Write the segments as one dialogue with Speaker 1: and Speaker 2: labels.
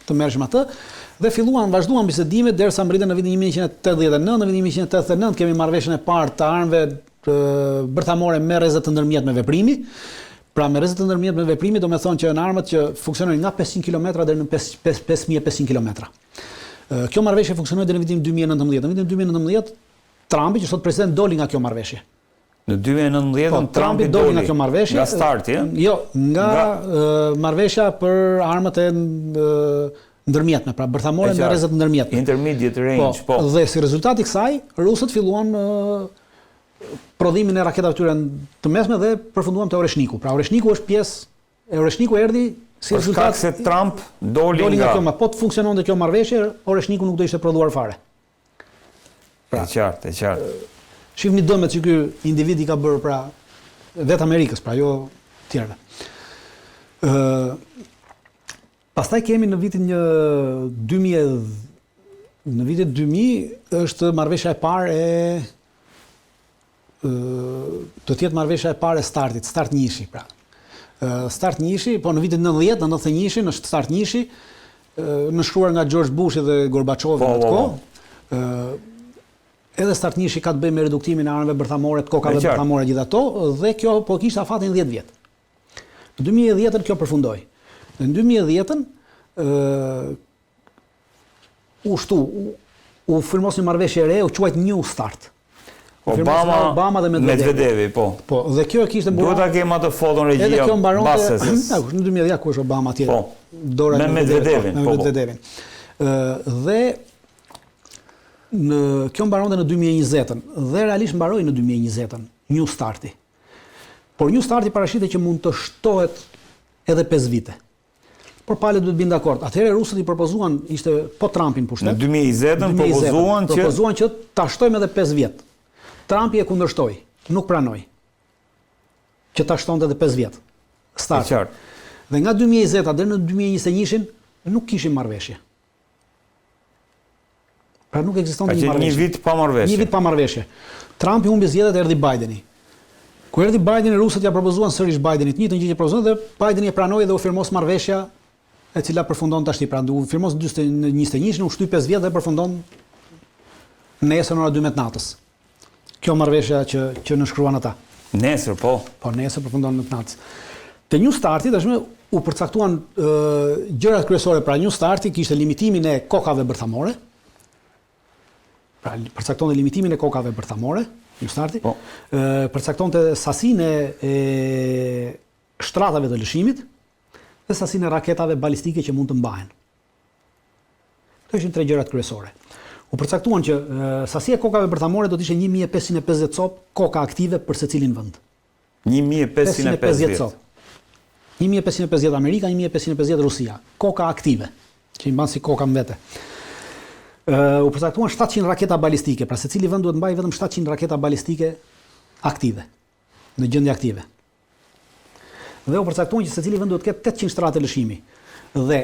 Speaker 1: të mërshme atë, dhe vazhduan bisedimet derisa mbritën në vitin 1989, në vitin 1989 kemi marrëveshjen e parë të armëve bërthamore me rrezet të ndërmjet me veprimi. Pra me rrezet të ndërmjet me veprimi do me thonë që në armët që funksionojnë nga 500 km deri në 5500 km. Kjo marrëveshje funksionoi deri në vitin 2019. Në vitin 2019 Trumpi, që sot president, doli nga kjo marrëveshje.
Speaker 2: Në 2019
Speaker 1: Trumpi doli nga kjo marrëveshje.
Speaker 2: Nga starti,
Speaker 1: Jo, nga marrëveshja për armët e ndërmjetme, pra bërthamore me rrezet ndërmjetme.
Speaker 2: Intermediate range, po.
Speaker 1: Dhe si rezultat i kësaj, rusët filluan prodhimin e raketave tyre të mesme dhe përfunduam te Oreshniku. Pra Oreshniku është pjesë, Oreshniku erdhi si rezultat
Speaker 2: se Trump doli nga
Speaker 1: kjo, po të funksiononte kjo marrëveshje, Oreshniku nuk do ishte prodhuar fare.
Speaker 2: Pra, e qartë.
Speaker 1: Shihni dëmet që ky individ i ka bërë pra vetë Amerikës, pra jo tjerëve. Pastaj kemi në vitin 2000 është marrëveshja e parë do tjetë marrëveshja e parë e startit, Start Nishi, pra. Start Nishi, po në vitin 90, në 91 është Start Nishi, nënshkruar nga George Bush dhe Gorbaçovi në atë kohë. Edhe Start Nishi ka të bëjë me reduktimin e armëve bërthamore, të kokave bërthamore gjithë ato, dhe kjo po kishte afatin 10 vjet. Në 2010 kjo përfundoi. Në 2010 u firmos një marrëveshje e re, u quajt New Start. Obama dhe
Speaker 2: Medvedevi, po.
Speaker 1: Po, dhe kjo kishte mbaruar.
Speaker 2: Duhet ta kem atë foton regjia.
Speaker 1: Edhe kjo mbaronte në 2010 ku është Obama atje.
Speaker 2: Po.
Speaker 1: Me Medvedevin. Dhe kjo mbaronte në 2020-ën dhe realisht mbaroi në 2020-ën New Starti. Por New Starti parashitet që mund të shtohet edhe 5 vite. Por palët duhet bind dakord. Atëherë rusët i propozuan, ishte po Trumpin pushtet.
Speaker 2: Në 2020-ën
Speaker 1: propozuan që ta shtojmë edhe 5 vjet. Trumpi e kundërshtoi, nuk pranoi që ta shtonte edhe 5 vjet. Start. Dhe nga 2020 deri në 2021 nuk kishim marrëveshje. Pra nuk ekzistonte një marrëveshje.
Speaker 2: Një vit pa marrëveshje.
Speaker 1: Një vit pa marrëveshje. Trumpi humbi zgjedhjet, erdhi Bideni. Kur erdhi Bideni, rusët ja propozuan sërish Bidenit, një të gjë që propozuan dhe Bideni e pranoi dhe u firmos marrëveshja e cila përfundon tash pra u firmos në 21, u shty 5 vjet dhe përfundon nesër në ora 12 natës. Kjo marrëveshja që nënshkruan ata.
Speaker 2: Nesër, po.
Speaker 1: Po nesër përfundon në natës. Te New Starti tashmë u përcaktuan gjërat kryesore, pra New Starti kishte limitimin e kokave bërthamore. Pra përcaktonte limitimin e kokave bërthamore, New Starti.
Speaker 2: Po.
Speaker 1: Përcaktonte sasinë e shtratave të lëshimit dhe sasinë e raketave balistike që mund të mbahen. Këto ishin 3 gjërat kryesore. U përcaktuan që sasia e kokave bërthamore do të ishte 1550 cop koka aktive për secilin vend.
Speaker 2: 1550
Speaker 1: cop. 1550 Amerika, 1550 Rusia. Koka aktive, që i mban si koka në vete. U përcaktuan 700 raketa balistike, pra secili vend duhet mbajë vetëm 700 raketa balistike aktive, në gjendje aktive. Dhe u përcaktuan që secili vend duhet të ketë 800 shtratë lëshimi. Dhe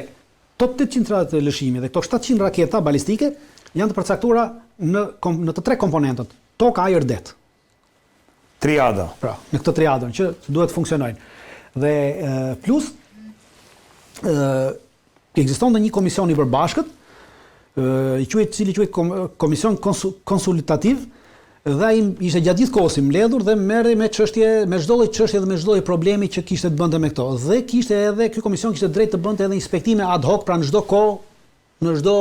Speaker 1: to 800 shtratë lëshimi dhe këto 700 raketa balistike janë të përcaktuara në të 3 komponentët, tokë, ajër, det.
Speaker 2: Triada.
Speaker 1: Pra, në këtë triadën që duhet funksionojnë. Dhe plus ekzistonte një komision i përbashkët, cili quhet komision konsultativ, dhe ai ishte gjatë gjithë kohës i mbledhur dhe merrej me çështje, me çdo lloj çështje dhe me çdo lloj problemi që kishte të bënte me këto. Dhe kishte edhe ky komision kishte drejt të bënte edhe inspektime ad hoc pra në çdo kohë, në çdo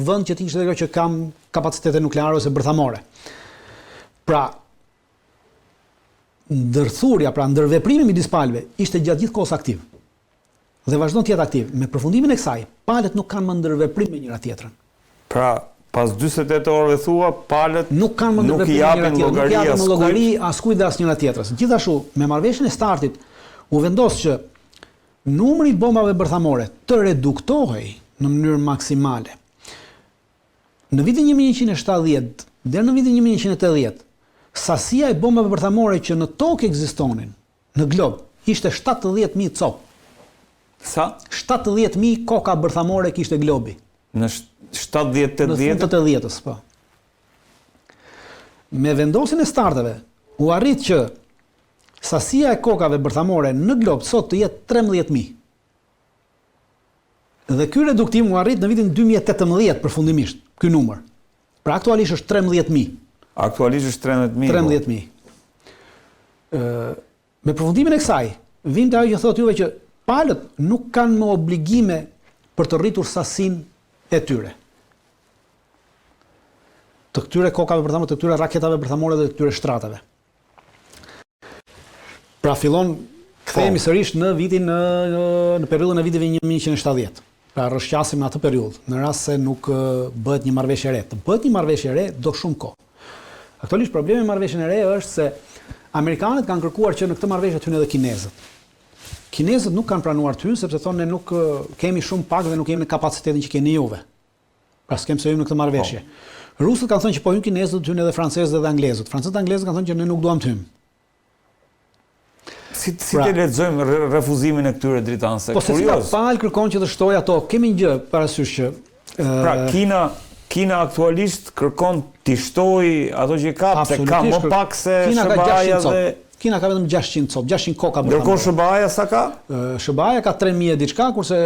Speaker 1: vend që ishte ajo që kam kapacitete nukleare ose bërthamore. Pra ndërthurja, pra ndërveprimi midis palëve ishte gjatë gjithë kohës aktiv. Dhe vazhdon të jetë aktiv. Me përfundimin e kësaj, palët nuk kanë më ndërveprim me njëra tjetrën.
Speaker 2: Pra pas 48 orëve thua, palët
Speaker 1: nuk kanë më ndërveprim me njëra tjetrën, nuk japin llogari askujt dhe asnjëra tjetrës. Gjithashtu, me marrëveshjen e startit, u vendos që numri i bombave bërthamore të reduktohej në mënyrë maksimale. Në vitin 1170 deri në vitin 1180, sasia e bombave bërthamore që në tokë ekzistonin, në glob, ishte 70.000 cop.
Speaker 2: Sa?
Speaker 1: 70.000 koka bërthamore kishte globi.
Speaker 2: Në 70-80?
Speaker 1: Në fund të 80-s, po. Me vendosin e starteve, u arrit që sasia e kokave bërthamore në glob sot të jetë 13.000. Dhe ky reduktim u arrit në vitin 2018 përfundimisht, ky numër. Pra aktualisht është 13.000.
Speaker 2: Aktualisht është 13.000.
Speaker 1: 13.000. Me përfundimin e kësaj, vim të ajo që thotë juve që palët nuk kanë më obligime për të rritur sasinë e tyre. Të këtyre kokave bërthamore, të këtyre raketave bërthamore dhe të këtyre shtratave. Pra fillon, kthehemi sërish në periudhën e viteve 1970. Pra rrëshqasim në atë periudhë, në rast se nuk bëhet një marrëveshje e re. Të bëhet një marrëveshje e re do shumë kohë. Aktualisht problemi me marrëveshjen e re është se amerikanët kanë kërkuar që në këtë marrëveshje të hyjnë edhe kinezët. Kinezët nuk kanë pranuar të hyjnë sepse thonë ne nuk kemi shumë pak dhe nuk kemi kapacitetin që keni juve. Pra s'kem se hyjmë në këtë marrëveshje. Rusët kanë thënë që po hyjnë kinezët, të hyjnë edhe francezët dhe anglezët. Francezët dhe anglezët kanë thënë që ne nuk duam të hyjmë.
Speaker 2: Si të lexojmë refuzimin e këtyre dritanëse?
Speaker 1: Po secila palë kërkon që të shtojë ato. Kemi një gjë parasysh që
Speaker 2: pra Kina aktualisht kërkon t'i shtojë ato që ka, se ka më pak se SBA-ja dhe
Speaker 1: Kina ka vetëm 600 copë, 600 koka bërthamore.
Speaker 2: Ndërkohë SBA-ja sa ka?
Speaker 1: SBA-ja ka 3.000 diçka, kurse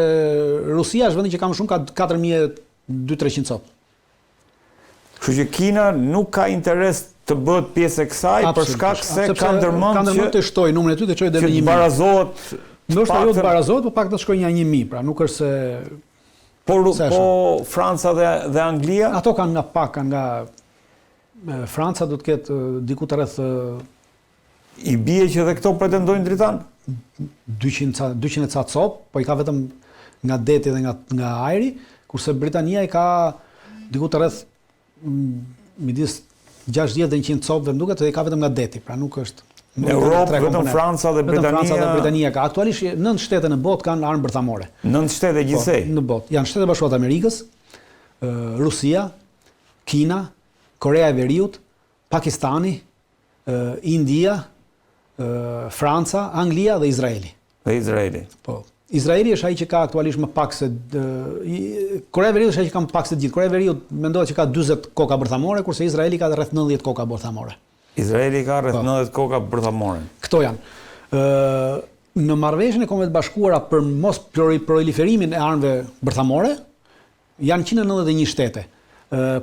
Speaker 1: Rusia është vendi që ka më shumë, ka 4.200-300 copë.
Speaker 2: Kështu që Kina nuk ka interes të bëhet pjesë e kësaj për shkak se ka ndërmend
Speaker 1: të shtojë numrin e tyre të çojë deri në 1.000.
Speaker 2: Barazohet.
Speaker 1: Ndoshta jo të barazohet, por pak të shkojë një 1.000, pra nuk është se
Speaker 2: po Franca dhe Anglia?
Speaker 1: Ato kanë nga pak, kanë nga Franca do të ketë diku të rreth
Speaker 2: i bie që dhe këto pretendojnë dritan?
Speaker 1: 200 ca copë, po i ka vetëm nga deti dhe nga ajri, kurse Britania i ka diku të rreth midis 60 dhe 100 copëve më duket, dhe i ka vetëm nga deti, pra nuk është.
Speaker 2: Në Europë vetëm Franca dhe
Speaker 1: Britania ka. Aktualisht 9 shtete në botë kanë armë bërthamore.
Speaker 2: 9 shtete gjithsej.
Speaker 1: Në botë janë Shtetet Bashkuara të Amerikës, Rusia, Kina, Korea e Veriut, Pakistani, India, Franca, Anglia dhe Izraeli. Po. Izraeli është ai që ka aktualisht më pak se Korea e Veriut është ai që ka më pak se gjithë. Korea e Veriut mendohet që ka 40 koka bërthamore, kurse Izraeli ka rreth 90 koka bërthamore.
Speaker 2: Izraeli ka rreth 90 koka bërthamore.
Speaker 1: Këto janë. Në marrëveshjen e Kombeve të Bashkuara për mos proliferimin e armëve bërthamore janë 191 shtete.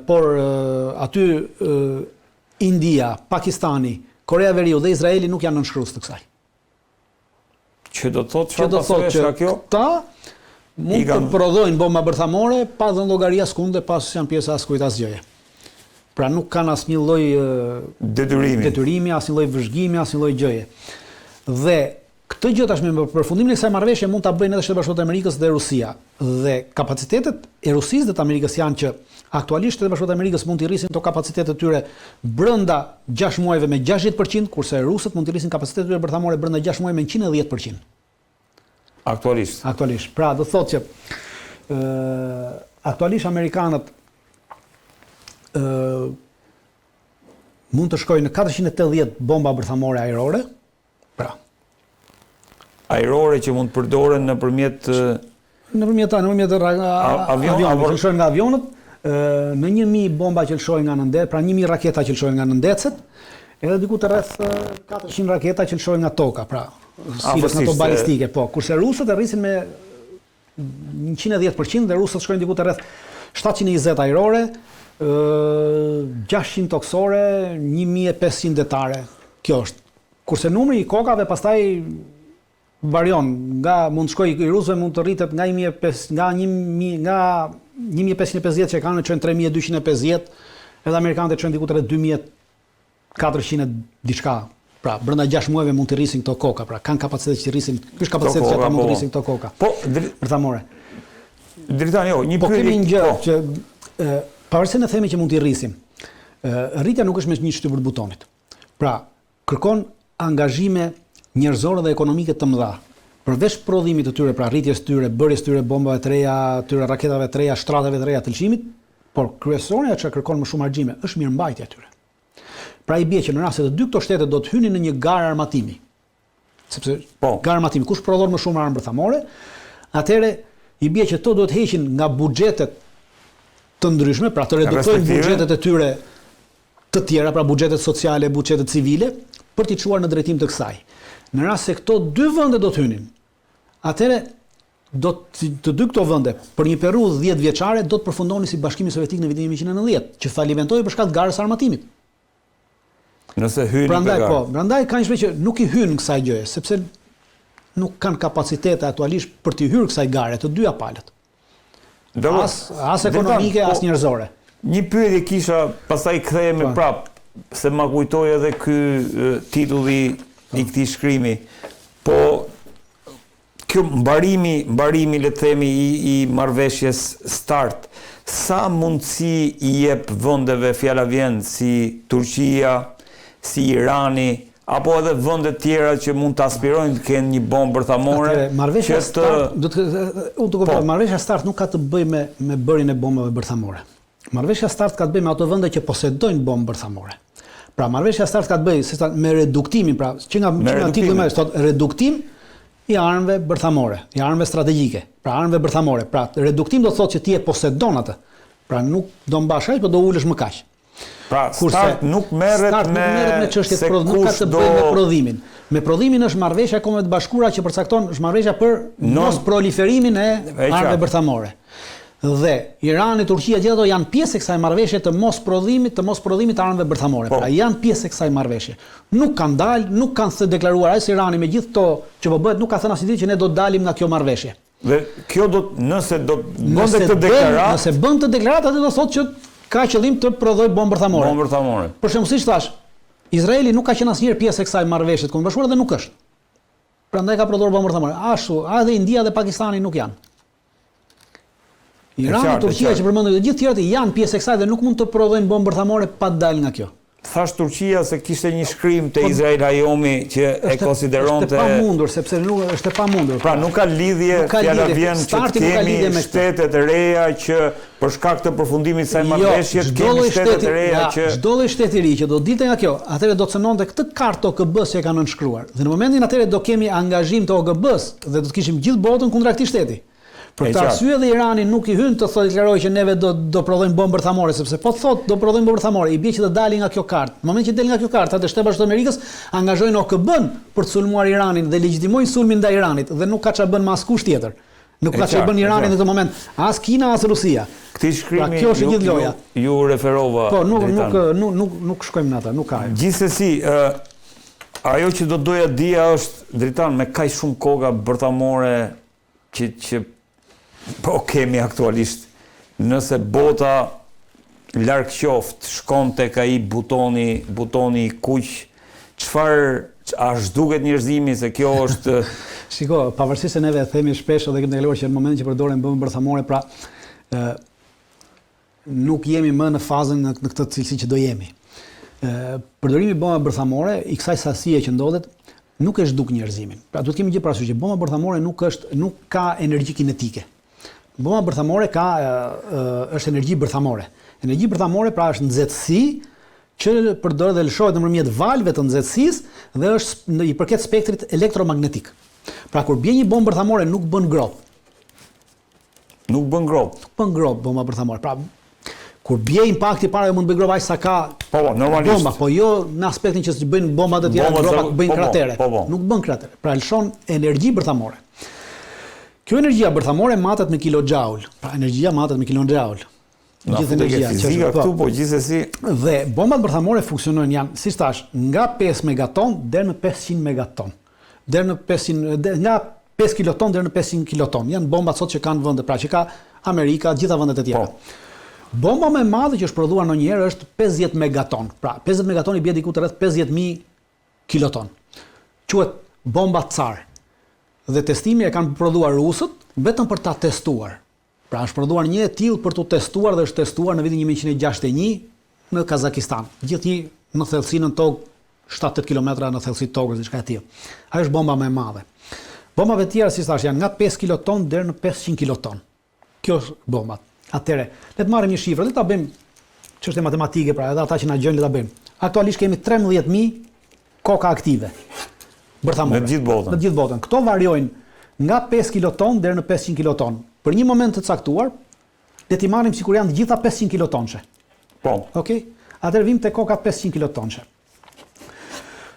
Speaker 1: Por aty India, Pakistani, Korea e Veriut dhe Izraeli nuk janë nënshkrues të kësaj.
Speaker 2: Që do të thotë që
Speaker 1: këta mund të prodhojnë bomba bërthamore pa dhënë llogari askunde, pas janë pjesë askujt asgjëje. Pra nuk kanë asnjë lloj detyrimi, asnjë lloj vëzhgimi, asnjë lloj gjëje. Dhe këtë gjë tashmë me përfundimin e kësaj marrëveshje mund ta bëjnë edhe Shtetet Bashkuara të Amerikës dhe Rusia. Dhe kapacitetet e Rusisë dhe të Amerikës janë që aktualisht Shtetet Bashkuara të Amerikës mund të rrisin to kapacitetet e tyre brenda 6 muajve me 60%, kurse rusët mund të rrisin kapacitetet e tyre bërthamore brenda 6 muajve me 110%. Aktualisht. Pra do thotë që aktualisht amerikanët mund të shkojnë në 480 bomba bërthamore ajrore. Pra.
Speaker 2: Ajrore që mund të përdoren nëpërmjet
Speaker 1: avionëve, që shkojnë nga avionët, në 1.000 bomba që lëshojnë nga nëndet, pra 1.000 raketa që lëshojnë nga nëndecet, edhe diku të rreth 400 raketa që lëshojnë nga toka, pra silës nga to balistike, po. Kurse rusët e rrisin me 110% dhe rusët shkojnë diku të rreth 720 ajrore, 600 toksore, 1.500 detare. Kjo është. Kurse numri i kokave pastaj varion, nga mund të shkojë i rusëve mund të rritet nga 1.550 që kanë çojnë 3.250, edhe amerikanët çojnë diku rreth 2.400 diçka. Pra, brenda 6 muajve mund të rrisin këto koka, pra kanë kapacitet që rrisin, ky është kapaciteti që ata mund të rrisin këto koka. Po, bërthamore.
Speaker 2: Dritan, jo, një pyetje.
Speaker 1: Po kemi një gjë që pavarësisht ne themi që mund t'i rrisim. Rritja nuk është me një shtypur të butonit. Pra, kërkon angazhime njerëzore dhe ekonomike të mëdha. Përveç prodhimit të tyre, pra rritjes tyre, bërjes tyre bombave të reja, tyre raketave të reja, shtratave të reja të lëshimit, por kryesorja që kërkon më shumë argjime është mirëmbajtja e tyre. Pra i bie që në rast se të dy këto shtete do të hynin në një garë armatimi. Sepse garë armatimi, kush prodhon më shumë armë bërthamore, atëherë i bie që to duhet heqin nga buxhetet të ndryshme, pra të reduktojnë buxhetet e tyre të tjera, pra buxhetet sociale, buxhetet civile, për t'i çuar në drejtim të kësaj. Në rast se këto dy vende do të hynin, atëherë të dy këto vende për një periudhë 10 vjeçare do të përfundonin si Bashkimi Sovjetik në vitin 1990, që falimentoi për shkak të garës armatimit.
Speaker 2: Nëse hynë
Speaker 1: prandaj prandaj ka një shpresë që nuk i hynë kësaj gjëje, sepse nuk kanë kapacitete aktualisht për të hyrë kësaj gare të dyja palët. As ekonomike, as njerëzore.
Speaker 2: Një pyetje kisha, pastaj kthehemi prap, se ma kujtoi edhe ky titulli i këtij shkrimi. Po kjo mbarimi le të themi i marrëveshjes START, sa mundësi i jep vendeve fjala vjen si Turqia, si Irani, apo edhe vende tjera që mund të aspirojnë të kenë një bombë bërthamore?
Speaker 1: Marrëveshja START, marrëveshja START nuk ka të bëjë me bërjen e bombave bërthamore. Marrëveshja START ka të bëjë me ato vende që posedojnë bombë bërthamore. Pra marrëveshja START ka të bëjë me reduktimin, pra që nga titulli më thot reduktim i armëve bërthamore, i armëve strategjike, pra armëve bërthamore. Pra reduktim do të thotë që ti e posedon atë. Pra nuk do mbash aq, por do ulesh më kaq.
Speaker 2: Pra START nuk merret me
Speaker 1: çështjet nuk ka të bëjë me prodhimin. Me prodhimin është marrëveshja e Kombeve të Bashkuara që përcakton është marrëveshja për mos proliferimin e armëve bërthamore. Dhe Irani, Turqia, gjithë ato janë pjesë e kësaj marrëveshje të mos prodhimit të armëve bërthamore. Pra janë pjesë e kësaj marrëveshje. Nuk kanë dalë, nuk kanë thënë deklaruar as Irani me gjithë to që po bëhet, nuk ka thënë asnjë që ne do të dalim nga kjo marrëveshje.
Speaker 2: Dhe kjo nëse bën këtë deklaratë,
Speaker 1: nëse bën të deklaratë, atë do thotë që ka qëllim të prodhoj bombë bërthamore.
Speaker 2: Bombë bërthamore.
Speaker 1: Për shembull, siç thash, Izraeli nuk ka qenë asnjëherë pjesë e kësaj marrëveshje të Kombeve Bashkuara dhe nuk është. Prandaj ka prodhuar bombë bërthamore. Ashtu, edhe India dhe Pakistani nuk janë. Irani, Turqia që përmendëm të gjithë tjerët janë pjesë e kësaj dhe nuk mund të prodhojnë bombë bërthamore pa dalë nga kjo.
Speaker 2: Thash Turqia se kishte një shkrim te Izrael Hajomi që e konsideronte
Speaker 1: është e pamundur sepse nuk është e pamundur.
Speaker 2: Pra nuk ka lidhje, fjala vjen që kemi shtete të reja që për shkak të përfundimit të kësaj marrëveshje kemi shtete të reja që
Speaker 1: çdo lloj shteti i ri që do dilte nga kjo, atëherë do të cënonte këtë kartë OKB-s që e kanë nënshkruar. Dhe në momentin atëherë do kemi angazhim të OKB-s dhe do të kishim gjithë botën kundra këtij shteti. Për këtë arsye dhe Irani nuk i hyn të thotë deklarojë që neve do prodhojmë bombë bërthamore, sepse po thotë do prodhojmë bombë bërthamore, i bie që të dalin nga kjo kartë. Në momentin që del nga kjo kartë, atë Shtetet Bashkuara të Amerikës angazhojnë OKB-n për të sulmuar Iranin dhe legjitimojnë sulmin ndaj Iranit dhe nuk ka ç'a bën me askush tjetër. Nuk ka ç'a bën Irani në këtë moment, as Kina as Rusia.
Speaker 2: Këtij shkrimi ju referova.
Speaker 1: Po nuk shkojmë në ata, nuk ka.
Speaker 2: Gjithsesi, ajo që do doja dija është Dritan me kaq shumë koka bërthamore që po kemi aktualisht, nëse bota larg qoftë shkon tek ai butoni i kuq, a zhduket njerëzimi se kjo është
Speaker 1: Shiko, pavarësisht se neve e themi shpesh edhe kemi ndaluar që në momentin që përdoren bombë bërthamore, pra nuk jemi më në fazën në këtë cilësi që do jemi. Përdorimi i bombave bërthamore i kësaj sasie që ndodhet nuk e zhduk njerëzimin. Pra duhet kemi gjë parasysh që bomba bërthamore nuk ka energji kinetike. Bomba bërthamore është energji bërthamore. Energji bërthamore pra është nxehtësi që përdoret dhe lëshohet nëpërmjet valve të nxehtësisë dhe është i përket spektrit elektromagnetik. Pra kur bie një bombë bërthamore nuk bën grop.
Speaker 2: Nuk bën grop
Speaker 1: Bomba bërthamore. Pra kur bie impakti para mund të bëj grop aq sa ka
Speaker 2: normalisht.
Speaker 1: Bomba, po jo në aspektin që bëjnë bombat të tjera gropa bëjnë kratere. Nuk bën kratere. Pra lëshon energji bërthamore. Kjo energjia bërthamore matet me kilojoule. Pra energjia matet me kilojoule.
Speaker 2: Gjithë energjia fizika këtu, po gjithsesi.
Speaker 1: Dhe bombat bërthamore funksionojnë janë, siç thash, nga 5 megaton deri në 500 megaton. Nga 5 kiloton deri në 500 kiloton. Janë bombat sot që kanë vende, pra që ka Amerika, gjitha vendet e tjera. Bomba më e madhe që është prodhuar ndonjëherë është 50 megaton. Pra 50 megaton i bie diku të rreth 50.000 kiloton. Quhet bomba Tsar. Dhe testimi e kanë prodhuar rusët vetëm për ta testuar. Pra është prodhuar një e tillë për të testuar dhe është testuar në vitin 1961 në Kazakistan. Gjithnjë në thellësinë në tokë 7-8 kilometra në thellësi të tokës, diçka e tillë. Ajo është bomba më e madhe. Bombat e tjera, si thash, janë nga 5 kiloton deri në 500 kiloton. Kjo është bombat. Atëre, le të marrim një shifër, le ta bëjmë çështje matematike, pra edhe ata që na gjojnë le ta bëjmë. Aktualisht kemi 13.000 koka aktive. Bërthamore.
Speaker 2: Në
Speaker 1: gjithë botën. Këto variojnë nga 5 kiloton deri në 500 kiloton. Për një moment të caktuar, le t'i marrim sikur janë të gjitha 500 kilotonçe.
Speaker 2: Po.
Speaker 1: Okej? Atëherë vim te koka 500 kilotonçe.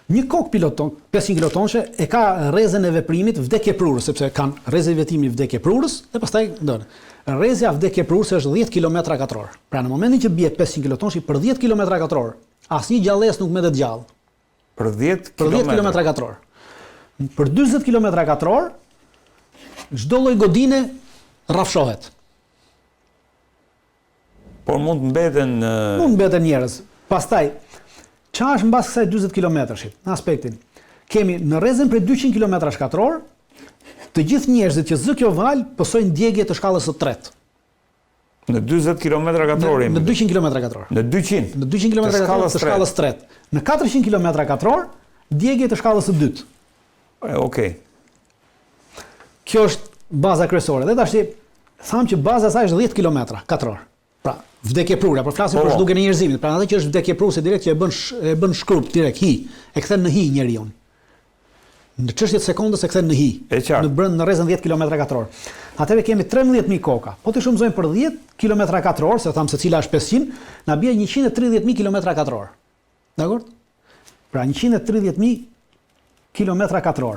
Speaker 1: Një kokë piloton, 500 kilotonëshe, e ka rrezën e veprimit vdekje prurës, sepse kanë rrezën e vetimit vdekje prurës, dhe pastaj ndonë. Rrezja vdekje prurës është 10 km/h. Pra në momentin që bie 500 kilotonësh për 10 km/h, asnjë gjallës nuk mbetet gjallë.
Speaker 2: Për 10
Speaker 1: km/h. Për 40 km/h, çdo lloj godine rrafshohet.
Speaker 2: Por mund mbeten
Speaker 1: njerëz. Pastaj çfarë është mbas kësaj 40 km-shit? Në aspektin. Kemi në rrezën për 200 km/h, të gjithë njerëzit që zë kjo valë pësojnë djegje të shkallës së tretë.
Speaker 2: Në 40 km/h.
Speaker 1: Në 200 km/h.
Speaker 2: Në 200.
Speaker 1: Në 200 km/h të shkallës tretë. Në 400 km/h djegje të shkallës së dytë.
Speaker 2: Okej.
Speaker 1: Kjo është baza kryesore. Dhe tash thamë që baza e saj është 10 km/h. Pra, vdekje prurë, por flasim për zhdukjen e njerëzimit. Pra, atë që është vdekje prurëse direkt që e bën shkrup direkt hi, e kthen në hi njeriu. Në çështje të sekondës e kthen në hi. Në rrezën 10 km/h. Atëherë kemi 13000 koka. Po të shumëzojmë për 10 km/h, se thamë se cila është 500, na bie 130.000 km/h. Dakor? Pra 130.000 km/h.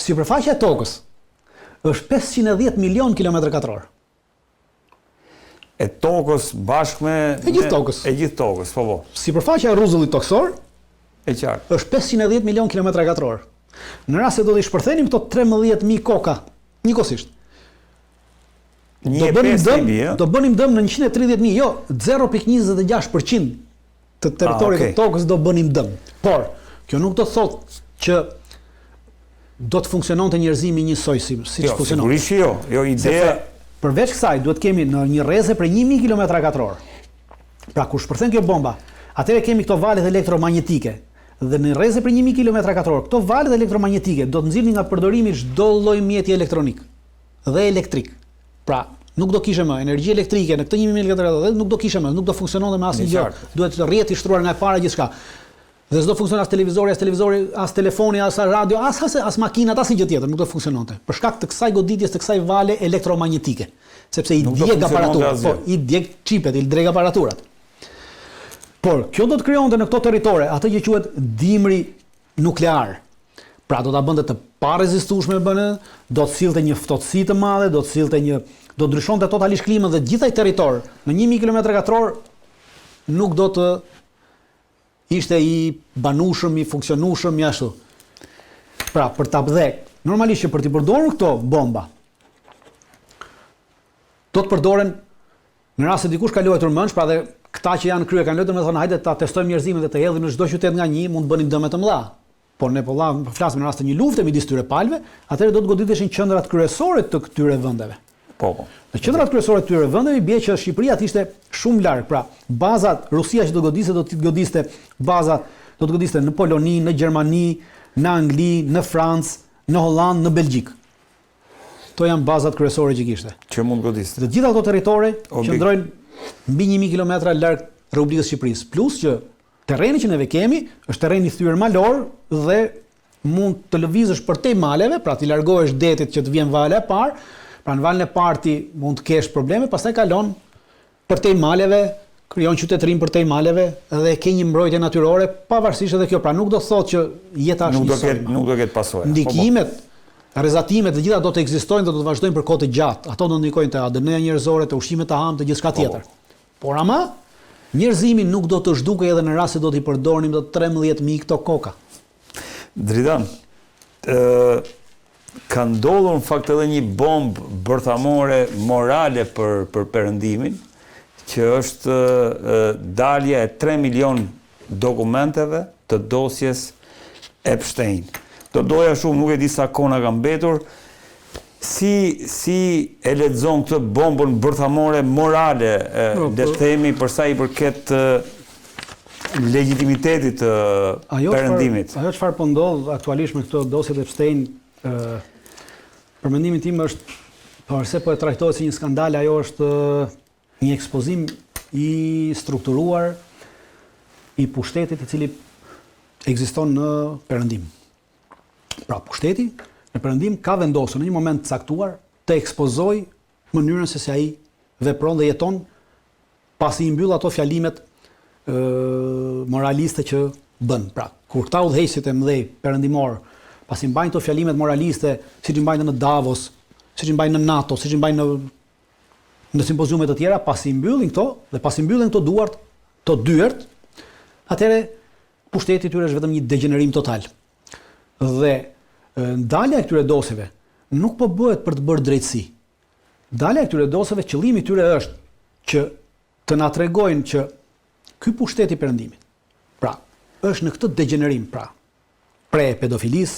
Speaker 1: Sipërfaqja e tokës është 510 milion km/h.
Speaker 2: E tokës bashkë me
Speaker 1: e gjithë tokës.
Speaker 2: E gjithë tokës, po.
Speaker 1: Sipërfaqja e rruzullit toksor
Speaker 2: e qartë.
Speaker 1: Është 510 milion km/h. Në rast se do t'i shpërthenim këto 13.000 koka njëkohësisht. Do bënim dëm në 130.000, jo 0.26% të territorit të tokës do bënim dëm. Por kjo nuk do thotë që do të funksiononte njerëzimi njësoj siç funksionon.
Speaker 2: Sigurisht jo. Jo ideja.
Speaker 1: Përveç kësaj duhet kemi në një rrezë për 1000 km/h. Pra kur shpërthen kjo bomba, atëherë kemi këto valët elektromagnetike. Dhe në rrezë për 1000 km/h, këto valët elektromagnetike do të nxirrin nga përdorimi çdo lloj mjeti elektronik dhe elektrik. Pra, nuk do kishe më energji elektrike në këtë 1000 km/h, nuk do kishe më, nuk do funksiononte me asnjë gjë. Duhet të rrihet i shtruar nga e para gjithçka. Dhe s'do funksionon as televizori, as telefoni, as radio, as makinat, asnjë gjë tjetër, nuk do funksiononte. Për shkak të kësaj goditjes, të kësaj vale elektromagnetike, sepse i djeg aparaturat, i djeg çipet, i djeg aparaturat. Por kjo do të krijonte në këto territore atë që quhet dimri nuklear. Pra do ta bënte të parezistueshme do të sillte një ftohtësi të madhe, do ndryshonte totalisht klimën dhe gjithaj territor në 1000 km/h nuk do të ishte i banueshëm, i funksionueshëm ashtu. Pra, për ta vdek, normalisht që për të përdorur këto bomba, do të përdoren në rast se dikush ka luajtur mendsh, pra dhe këta që janë krye kanë luajtur me thonë hajde ta testojmë njerëzimin dhe të hedhim në çdo qytet nga një, mund të bënim dëme të mëdha. Por ne po flasim në rast të një lufte midis këtyre palëve, atëherë do të goditeshin qendrat kryesore të këtyre vendeve.
Speaker 2: Po.
Speaker 1: Në qendrat kryesore të këtyre vendeve bie që Shqipëria ishte shumë larg, pra bazat Rusia që do të godiste bazat do të godiste në Poloni, në Gjermani, në Angli, në Francë, në Holland, në Belgjik. Kto janë bazat kryesore që kishte.
Speaker 2: Që mund godiste.
Speaker 1: Të gjitha ato territore qëndrojnë mbi 1000 km larg Republikës së Shqipërisë, plus që terreni që neve kemi është terren i thyer malor dhe mund të lëvizësh përtej maleve, pra ti largohesh detit që të vjen vala e parë, pra në valën e parë ti mund të kesh probleme, pastaj kalon përtej maleve, krijon qytetërim përtej maleve dhe ke një mbrojtje natyrore pavarësisht edhe kjo, pra nuk do thotë që jeta është njësoj.
Speaker 2: Nuk do ketë pasojë.
Speaker 1: Ndikimet, rrezatimet dhe gjitha do të ekzistojnë dhe do të vazhdojnë për kohë të gjatë. Ato do ndikojnë te ADN-ja njerëzore, te ushqimet të ham, te gjithçka tjetër. Por ama njerëzimi nuk do të zhdukej edhe në rast se do t'i përdornim do 13.000 këto koka.
Speaker 2: Dritan, ka ndodhur në fakt edhe një bombë bërthamore morale për Perëndimin, që është dalja e 3 milion dokumenteve të dosjes Epstein. Do doja shumë, nuk e di sa kona ka mbetur, si e lexon këtë bombën bërthamore morale, le të themi për sa i përket legitimitetit të Perëndimit.
Speaker 1: Ajo çfarë po ndodh aktualisht me këtë dosjet Epstein, për mendimin tim është, pavarëse po e trajtohet si një skandal, ajo është një ekspozim i strukturuar i pushtetit i cili ekziston në Perëndim. Pra pushteti në Perëndim ka vendosur në një moment të caktuar të ekspozoj mënyrën se si ai vepron dhe jeton pasi i mbyll ato fjalimet moraliste që bën. Pra, kur këta udhëheqësit e mëdhej perëndimor, pasi mbajnë këto fjalimet moraliste, siç i mbajnë në Davos, siç i mbajnë në NATO, siç i mbajnë në simpoziume të tjera, pasi mbyllin këto dhe pasi mbyllin këto duart, të dyert, atëherë pushteti i tyre është vetëm një degenerim total. Dhe ndalja e këtyre dosjeve nuk po bëhet për të bërë drejtësi. Ndalja e këtyre dosjeve, qëllimi i tyre është që të na tregojnë që ky pushtet i perëndimit, pra, është në këtë degenerim, pra, pre pedofilis,